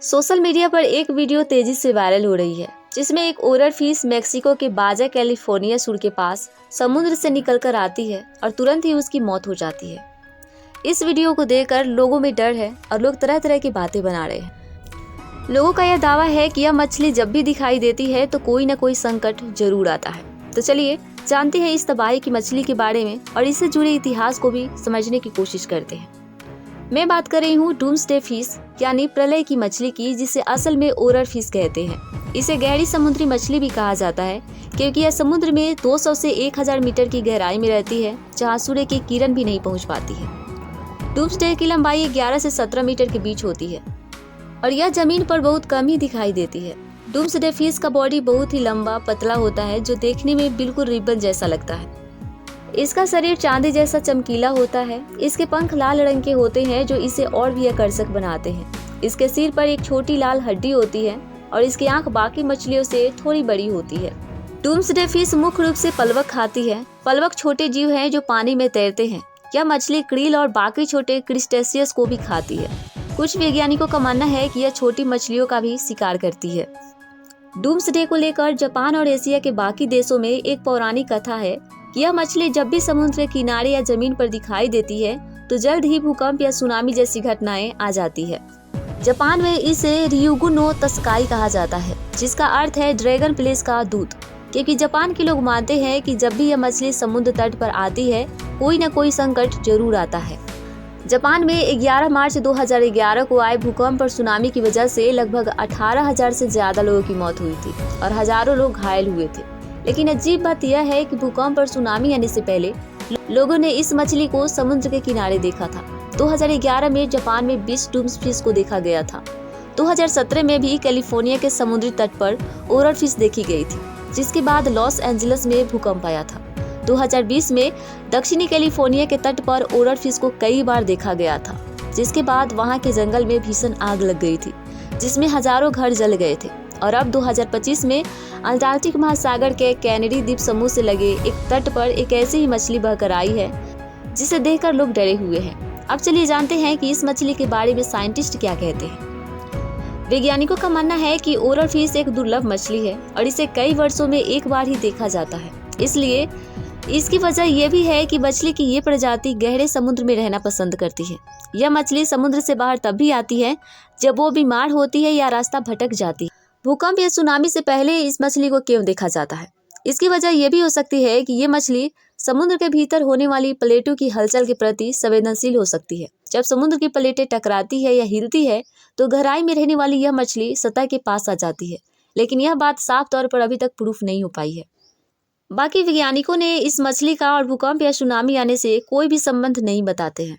Social media पर एक video तेजी से वायरल हो रही है जिसमें एक ओरर फिश मैक्सिको के बाजा कैलिफोर्निया सूर के पास समुद्र से निकलकर आती है और तुरंत ही उसकी मौत हो जाती है। इस वीडियो को देखकर लोगों में डर है और लोग तरह तरह की बातें बना रहे हैं। लोगों का यह दावा है कि यह मछली जब भी दिखाई देती है तो कोई न कोई संकट जरूर आता है। तो चलिए जानते हैं इस तबाही की मछली के बारे में और इससे जुड़े इतिहास को भी समझने की कोशिश करते हैं। मैं बात कर रही हूँ डूम्सडे फिश यानी प्रलय की मछली की, जिसे असल में ओरर फिश कहते हैं। इसे गहरी समुद्री मछली भी कहा जाता है क्योंकि यह समुद्र में 200 से 1000 मीटर की गहराई में रहती है, जहाँ सूर्य की किरण भी नहीं पहुँच पाती है। डूम्सडे की लंबाई 11 से 17 मीटर के बीच होती है और यह जमीन पर बहुत कम ही दिखाई देती है। डूम्सडे फिश का बॉडी बहुत ही लंबा पतला होता है जो देखने में बिल्कुल रिबन जैसा लगता है। इसका शरीर चांदी जैसा चमकीला होता है। इसके पंख लाल रंग के होते हैं जो इसे और भी आकर्षक बनाते हैं। इसके सिर पर एक छोटी लाल हड्डी होती है और इसकी आंख बाकी मछलियों से थोड़ी बड़ी होती है। डूम्सडे फिश मुख्य रूप से पलवक खाती है। पलवक छोटे जीव हैं जो पानी में तैरते हैं। यह मछली क्रील और बाकी छोटे क्रिस्टेशियस को भी खाती है। कुछ वैज्ञानिकों का मानना है कि यह छोटी मछलियों का भी शिकार करती है। डूम्सडे को लेकर जापान और एशिया के बाकी देशों में एक पौराणिक कथा है कि यह मछली जब भी समुद्र के किनारे या जमीन पर दिखाई देती है तो जल्द ही भूकंप या सुनामी जैसी घटनाएं आ जाती है। जापान में इसे रियुगु नो तस्काई कहा जाता है, जिसका अर्थ है ड्रैगन प्लेस का दूत, क्योंकि जापान के लोग मानते हैं कि जब भी यह मछली समुद्र तट पर आती है कोई न कोई संकट जरूर आता है। जापान में 11 मार्च 2011 को आए भूकंप और सुनामी की वजह से लगभग 18,000 से ज्यादा लोगों की मौत हुई थी और हजारों लोग घायल हुए थे। लेकिन अजीब बात यह है कि भूकंप और सुनामी आने से पहले लोगों ने इस मछली को समुद्र के किनारे देखा था। 2011 में जापान में 20 डूम्स फिश को देखा गया था। 2017 में भी कैलिफोर्निया के समुद्री तट पर ओरर फिश देखी गई थी, जिसके बाद लॉस एंजलिस में भूकंप आया था। 2020 में दक्षिणी कैलिफोर्निया के तट पर ओरर फिश को कई बार देखा गया था, जिसके बाद वहां के जंगल में भीषण आग लग गई थी, जिसमें हजारों घर जल गए थे। और अब 2025 में अंटार्कटिक महासागर के कैनेडी द्वीप समूह से लगे एक तट पर एक ऐसी ही मछली बहकर आई है जिसे देखकर लोग डरे हुए हैं। अब चलिए जानते हैं कि इस मछली के बारे में साइंटिस्ट क्या कहते हैं। वैज्ञानिकों का मानना है कि ओरर फिश एक दुर्लभ मछली है और इसे कई वर्षों में एक बार ही देखा जाता है। इसलिए इसकी वजह यह भी है कि मछली की ये प्रजाति गहरे समुद्र में रहना पसंद करती है। यह मछली समुद्र से बाहर तब भी आती है जब वो बीमार होती है या रास्ता भटक जाती है। भूकंप या सुनामी से पहले इस मछली को क्यों देखा जाता है? इसकी वजह यह भी हो सकती है कि ये मछली समुद्र के भीतर होने वाली प्लेटों की हलचल के प्रति संवेदनशील हो सकती है। जब समुद्र की प्लेटें टकराती है या हिलती है तो गहराई में रहने वाली यह मछली सतह के पास आ जाती है, लेकिन यह बात साफ तौर पर अभी तक प्रूफ नहीं हो पाई है। बाकी वैज्ञानिकों ने इस मछली का और भूकंप या सुनामी आने से कोई भी संबंध नहीं बताते हैं।